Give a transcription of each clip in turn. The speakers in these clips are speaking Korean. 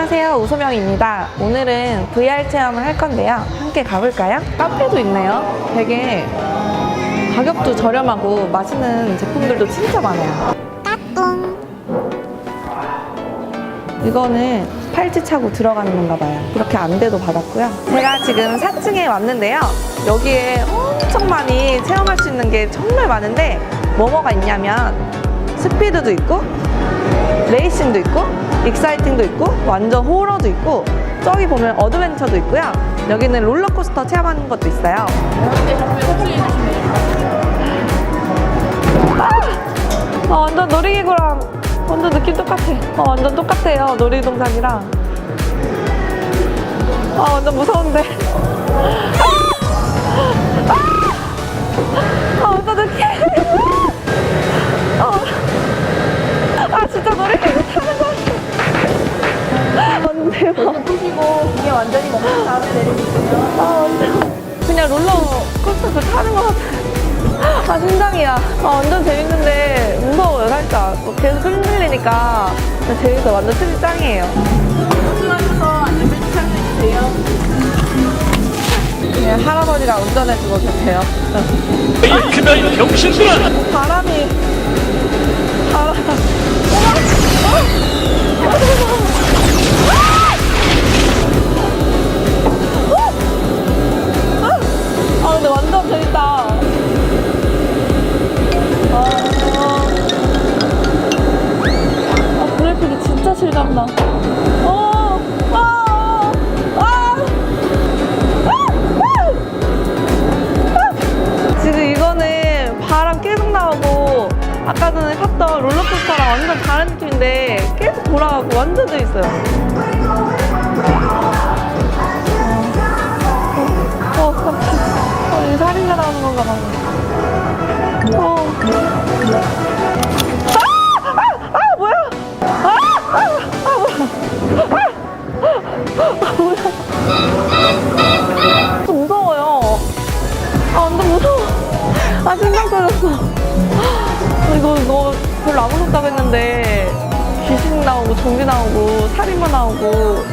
안녕하세요, 우소명입니다. 오늘은 VR 체험을 할 건데요. 함께 가볼까요? 카페도 있네요. 되게 가격도 저렴하고 맛있는 제품들도 진짜 많아요. 이거는 팔찌 차고 들어가는 건가 봐요. 그렇게 안대도 받았고요. 제가 지금 4층에 왔는데요. 여기에 엄청 많이 체험할 수 있는 게 정말 많은데 뭐가 있냐면 스피드도 있고 레이싱도 있고 익사이팅도 있고 완전 호러도 있고 저기 보면 어드벤처도 있고요. 여기는 롤러코스터 체험하는 것도 있어요. 완전 놀이기구랑 완전 느낌 똑같아. 완전 똑같아요. 놀이동산이랑. 완전 무서운데. 완전 느낌. 진짜 놀이기구 타는 것 같아. 완전 대박. 푸시고 이게 완전히 멈춘 다음에 내리고 있으면 완전. 그냥 롤러코스터 타는 것 같아. 심장이야. 완전 재밌는데 무서워요, 살짝. 계속 흔들리니까 재밌어. 완전 스릴 짱이에요. 운전하면서 안전벨트 착용해주세요. 그냥 할아버지가 운전해주고 계세요. 크면 병신들아! 바람이. 근데 완전 재밌다. 그래픽이 진짜 실감나. 지금 이거는 바람 계속 나오고 아까 전에 탔던 롤러코스터랑 완전 다른 느낌인데 계속 돌아가고 완전 재밌어요. 깜짝이야. 이 살인자 나오는 건가 봐. 좀 무서워요. 완전 무서워. 심장 떨렸어. 이거 별로 안 무섭다고 했는데 귀신 나오고 좀비 나오고 살인마 나오고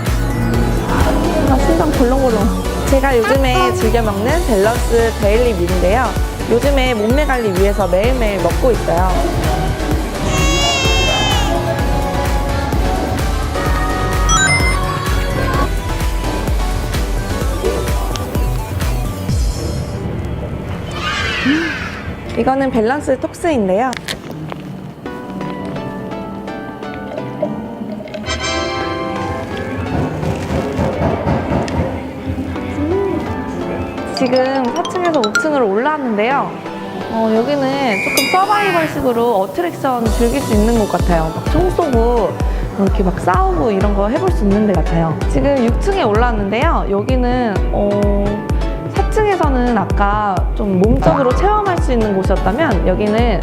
심장 벌렁벌렁. 제가 요즘에 즐겨 먹는 밸런스 데일리 밀인데요. 요즘에 몸매 관리 위해서 매일매일 먹고 있어요. 이거는 밸런스 톡스인데요. 지금 4층에서 5층으로 올라왔는데요. 여기는 조금 서바이벌식으로 어트랙션 즐길 수 있는 곳 같아요. 막 총 쏘고 이렇게 막 싸우고 이런 거 해볼 수 있는 데 같아요. 지금 6층에 올라왔는데요. 여기는 4층에서는 아까 좀 몸적으로 체험할 수 있는 곳이었다면 여기는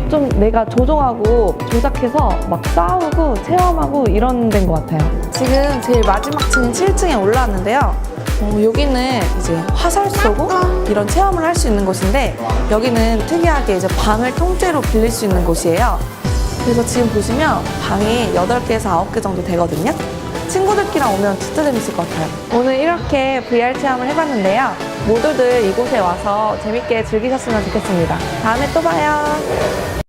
좀 내가 조종하고 조작해서 막 싸우고 체험하고 이런 데인 것 같아요. 지금 제일 마지막 층인 7층에 올라왔는데요. 여기는 이제 화살 쏘고 이런 체험을 할 수 있는 곳인데 여기는 특이하게 이제 방을 통째로 빌릴 수 있는 곳이에요. 그래서 지금 보시면 방이 8개에서 9개 정도 되거든요. 친구들끼리 오면 진짜 재밌을 것 같아요. 오늘 이렇게 VR 체험을 해봤는데요. 모두들 이곳에 와서 재밌게 즐기셨으면 좋겠습니다. 다음에 또 봐요.